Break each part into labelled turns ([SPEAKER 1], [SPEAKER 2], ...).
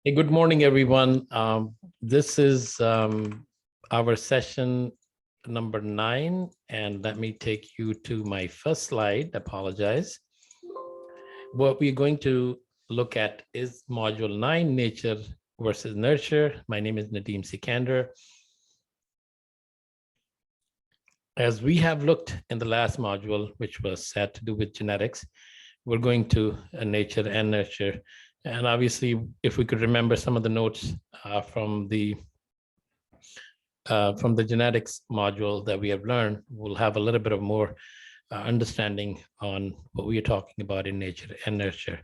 [SPEAKER 1] Hey, good morning, everyone. This is our session number 9, and let me take you to my first slide. Apologize. What we're going to look at is Module 9, Nature versus Nurture. My name is Nadeem Sikander. As we have looked in the last module, which was had to do with genetics, we're going to nature and nurture. And obviously, if we could remember some of the notes from the genetics module that we have learned, we'll have a little bit of more understanding on what we are talking about in nature and nurture.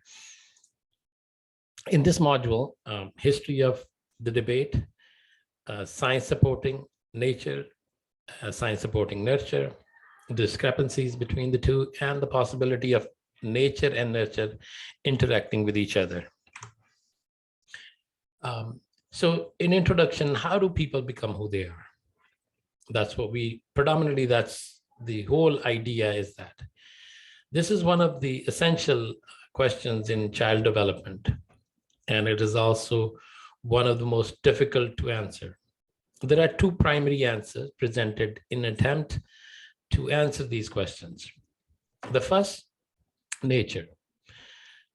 [SPEAKER 1] In this module, history of the debate, science supporting nature, science supporting nurture, discrepancies between the two, and the possibility of nature and nurture interacting with each other. So in introduction, how do people become who they are? That's what predominantly, that's the whole idea, is that this is one of the essential questions in child development. And it is also one of the most difficult to answer. There are two primary answers presented in an attempt to answer these questions. The first, nature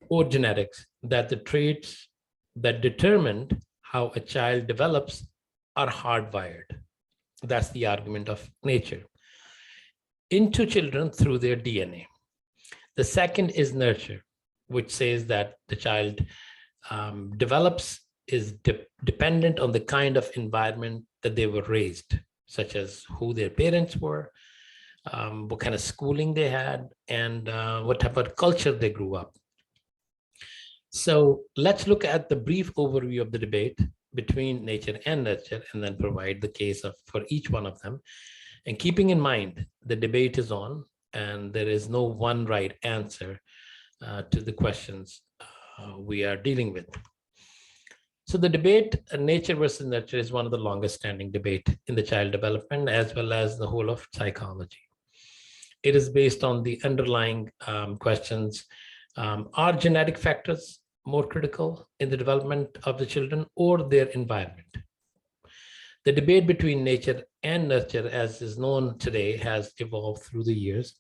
[SPEAKER 1] or genetics, that the traits that determined how a child develops are hardwired. That's the argument of nature into children through their DNA. The second is nurture, which says that the child develops is dependent on the kind of environment that they were raised, such as who their parents were, what kind of schooling they had, and what type of culture they grew up. So let's look at the brief overview of the debate between nature and nurture, and then provide the case for each one of them. And keeping in mind, the debate is on, and there is no one right answer to the questions we are dealing with. So the debate, nature versus nurture, is one of the longest standing debate in the child development, as well as the whole of psychology. It is based on the underlying questions. Are genetic factors more critical in the development of the children, or their environment? The debate between nature and nurture, as is known today, has evolved through the years,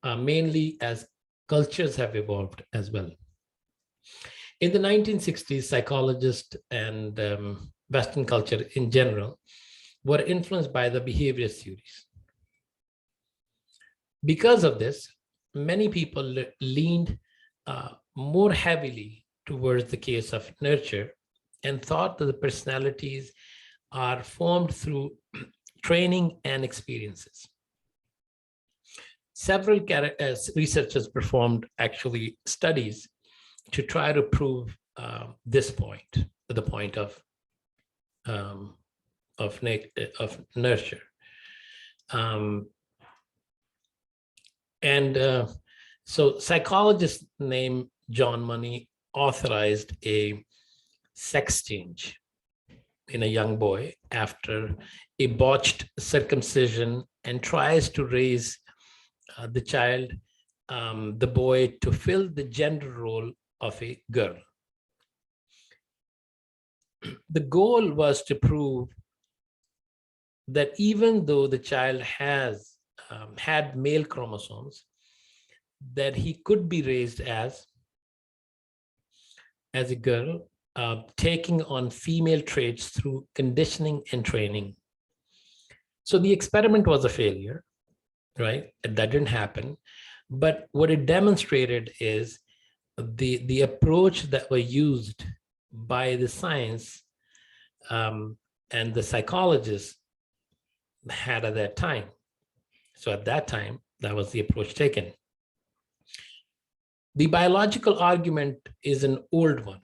[SPEAKER 1] mainly as cultures have evolved as well. In the 1960s, psychologists and Western culture in general were influenced by the behavior theories. Because of this, many people leaned more heavily towards the case of nurture, and thought that the personalities are formed through training and experiences. Several researchers performed actually studies to try to prove this point, the point of nurture. So psychologist named John Money authorized a sex change in a young boy after a botched circumcision, and tries to raise the child, the boy, to fill the gender role of a girl. The goal was to prove that even though the child has had male chromosomes, that he could be raised as a girl, taking on female traits through conditioning and training. So the experiment was a failure, right? That didn't happen. But what it demonstrated is the approach that were used by the science and the psychologists had at that time. So at that time, that was the approach taken. The biological argument is an old one.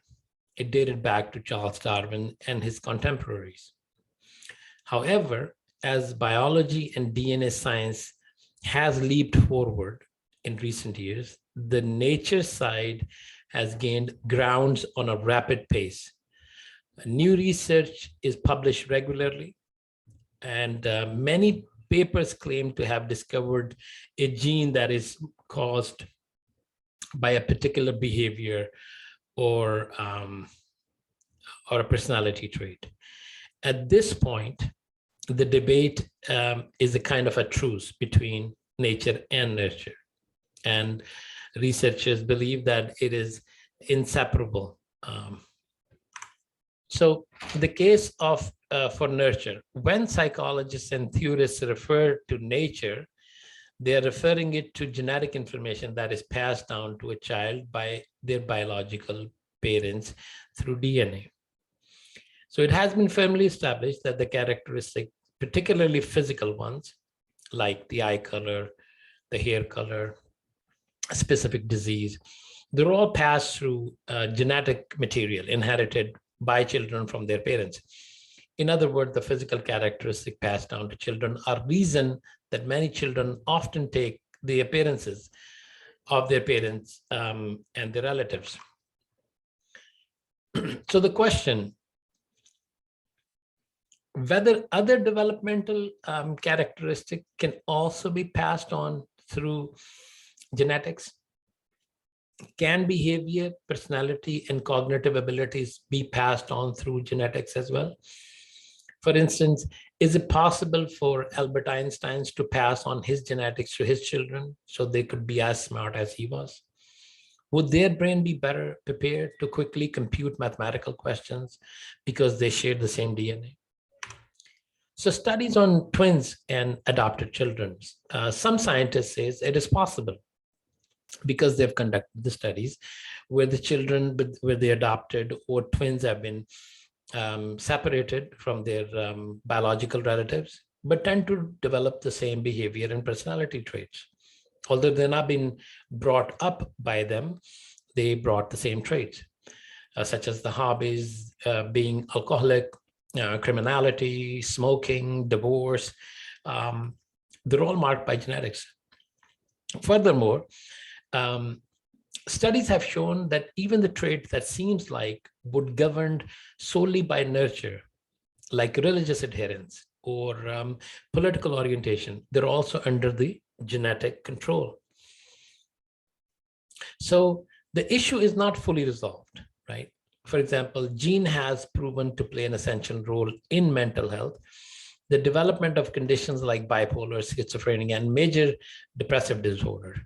[SPEAKER 1] It dated back to Charles Darwin and his contemporaries. However, as biology and DNA science has leaped forward in recent years, the nature side has gained grounds on a rapid pace. New research is published regularly, and many papers claim to have discovered a gene that is caused by a particular behavior or or a personality trait. At this point, the debate is a kind of a truce between nature and nurture. And researchers believe that it is inseparable. So the case of for nurture, when psychologists and theorists refer to nature, they're referring it to genetic information that is passed down to a child by their biological parents through DNA. So it has been firmly established that the characteristics, particularly physical ones, like the eye color, the hair color, a specific disease, they're all passed through genetic material inherited by children from their parents. In other words, the physical characteristic passed down to children are reason that many children often take the appearances of their parents and their relatives. So the question, whether other developmental characteristics can also be passed on through genetics. Can behavior, personality, and cognitive abilities be passed on through genetics as well? For instance, is it possible for Albert Einstein to pass on his genetics to his children so they could be as smart as he was? Would their brain be better prepared to quickly compute mathematical questions because they share the same DNA? So studies on twins and adopted children, some scientists say it is possible because they've conducted the studies where the children, where the adopted or twins have been separated from their biological relatives, but tend to develop the same behavior and personality traits. Although they're not being brought up by them, they brought the same traits, such as the hobbies, being alcoholic, criminality, smoking, divorce. They're all marked by genetics. Furthermore, studies have shown that even the trait that seems like would governed solely by nurture, like religious adherence or political orientation, they're also under the genetic control. So the issue is not fully resolved, right? For example, gene has proven to play an essential role in mental health. The development of conditions like bipolar, schizophrenia, and major depressive disorder.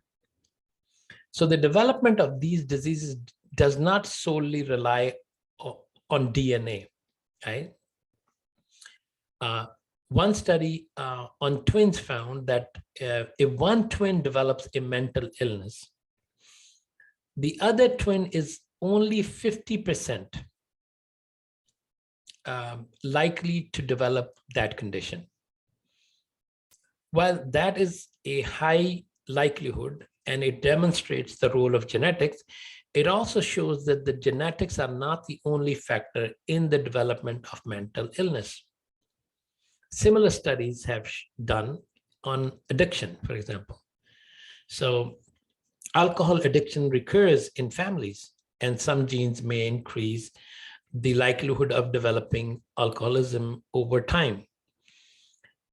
[SPEAKER 1] So the development of these diseases does not solely rely on DNA, right? One study on twins found that if one twin develops a mental illness, the other twin is only 50% likely to develop that condition. While that is a high likelihood and it demonstrates the role of genetics, it also shows that the genetics are not the only factor in the development of mental illness. Similar studies have done on addiction, for example. So alcohol addiction recurs in families, and some genes may increase the likelihood of developing alcoholism over time.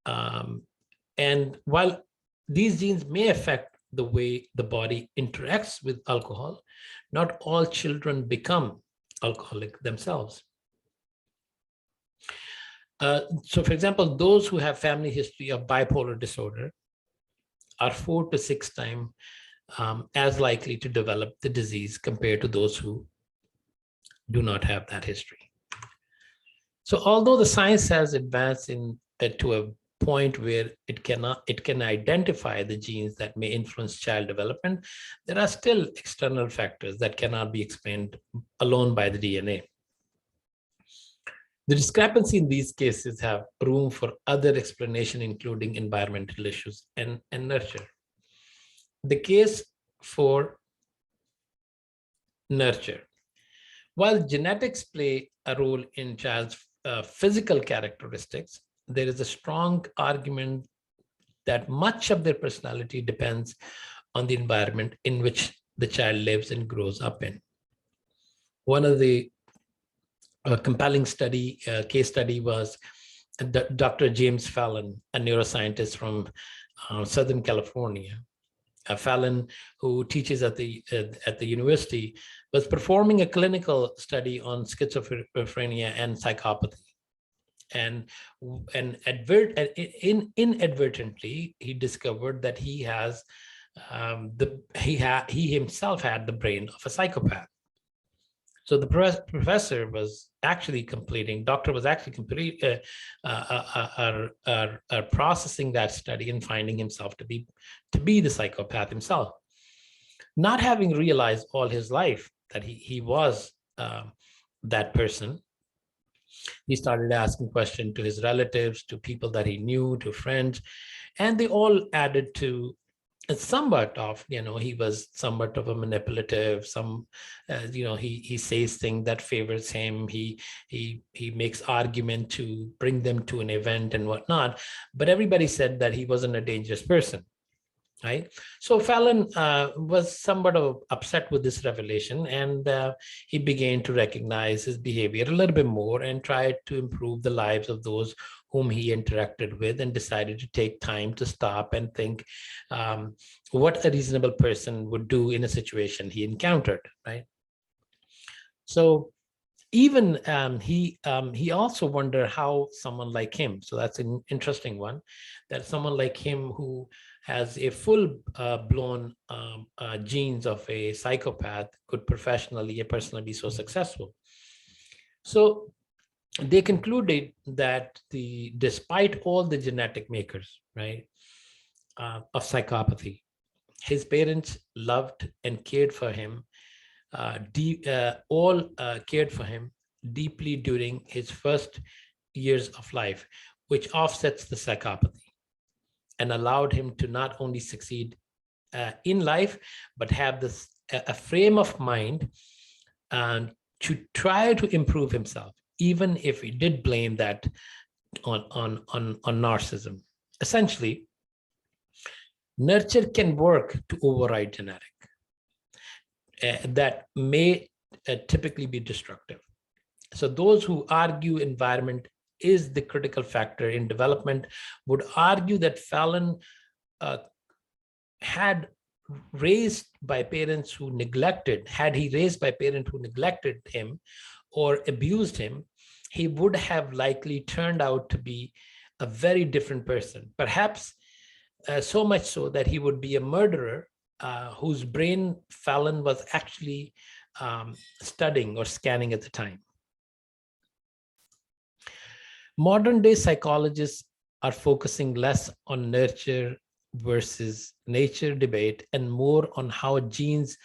[SPEAKER 1] And while these genes may affect the way the body interacts with alcohol, not all children become alcoholic themselves. So for example, those who have family history of bipolar disorder are 4 to 6 times as likely to develop the disease compared to those who do not have that history. So although the science has advanced to a point where it can identify the genes that may influence child development, there are still external factors that cannot be explained alone by the DNA. The discrepancy in these cases have room for other explanation, including environmental issues and nurture. The case for nurture. While genetics play a role in child's physical characteristics, there is a strong argument that much of their personality depends on the environment in which the child lives and grows up in. One of the compelling case study was Dr. James Fallon, a neuroscientist from Southern California. Fallon, who teaches at the university, was performing a clinical study on schizophrenia and psychopathy. And inadvertently, he discovered that he has he himself had the brain of a psychopath. So the professor was actually doctor was actually processing that study and finding himself to be the psychopath himself, not having realized all his life that he was that person. He started asking questions to his relatives, to people that he knew, to friends, and they all added to somewhat of, he was somewhat of a manipulative, he says things that favors him. He makes argument to bring them to an event and whatnot, but everybody said that he wasn't a dangerous person. Right. So Fallon was somewhat upset with this revelation, and he began to recognize his behavior a little bit more and tried to improve the lives of those whom he interacted with, and decided to take time to stop and think what a reasonable person would do in a situation he encountered. Right. So even he also wondered how someone like him, so that's an interesting one, that someone like him who has a full blown genes of a psychopath could personally be so successful. So they concluded that despite all the genetic makers, right, of psychopathy, his parents loved and cared for him, cared for him deeply during his first years of life, which offsets the psychopathy and allowed him to not only succeed in life, but have a frame of mind to try to improve himself, even if he did blame that on narcissism. Essentially, nurture can work to override genetic. That may typically be destructive. So those who argue environment is the critical factor in development would argue that Fallon had he raised by parents who neglected him or abused him, he would have likely turned out to be a very different person, perhaps so much so that he would be a murderer whose brain Fallon was actually studying or scanning at the time. Modern day psychologists are focusing less on nurture versus nature debate and more on how genes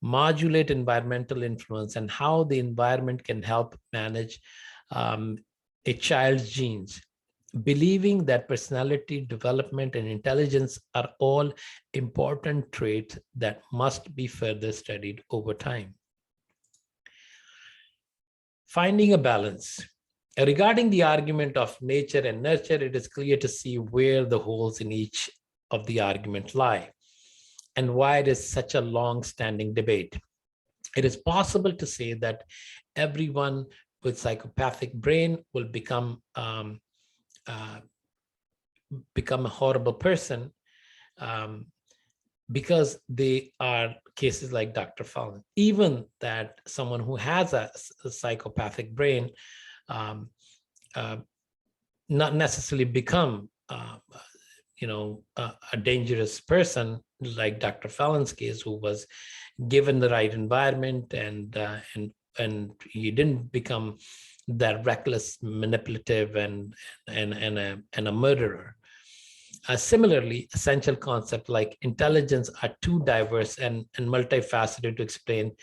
[SPEAKER 1] modulate environmental influence and how the environment can help manage a child's genes, believing that personality development and intelligence are all important traits that must be further studied over time. Finding a balance. Regarding the argument of nature and nurture, it is clear to see where the holes in each of the argument lie and why it is such a long-standing debate. It is possible to say that everyone with psychopathic brain will become a horrible person because they are cases like Dr. Fallon. Even that someone who has a psychopathic brain not necessarily become a dangerous person like Dr. Fallon's case, who was given the right environment and he didn't become that reckless, manipulative, and a murderer. Similarly, essential concepts like intelligence are too diverse and multifaceted to explain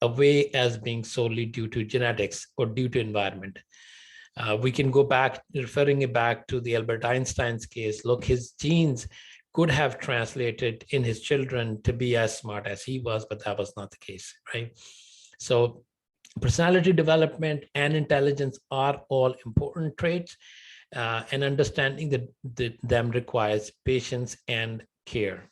[SPEAKER 1] away as being solely due to genetics or due to environment. We can go back, referring it back to the Albert Einstein's case. Look, his genes could have translated in his children to be as smart as he was, but that was not the case, right? So personality development and intelligence are all important traits, and understanding them requires patience and care.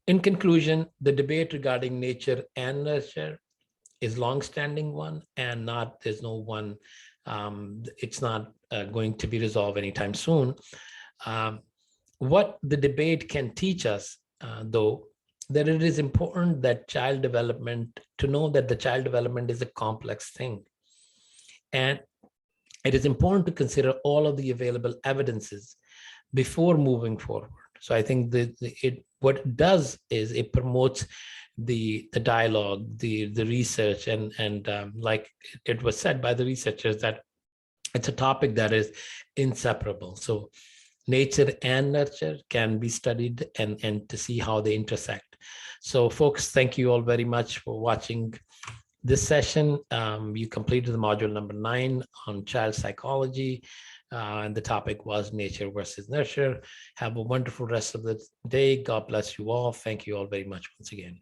[SPEAKER 1] In conclusion, the debate regarding nature and nurture is long-standing one, and there's no one, it's not going to be resolved anytime soon. what the debate can teach us, though, that it is important that child development, to know that the child development is a complex thing. And it is important to consider all of the available evidences before moving forward. So I think what it does is it promotes the dialogue, the research, and like it was said by the researchers, that it's a topic that is inseparable. So nature and nurture can be studied, and to see how they intersect. So folks, thank you all very much for watching this session. You completed the module number 9 on child psychology, and the topic was nature versus nurture. Have a wonderful rest of the day. God bless you all. Thank you all very much once again.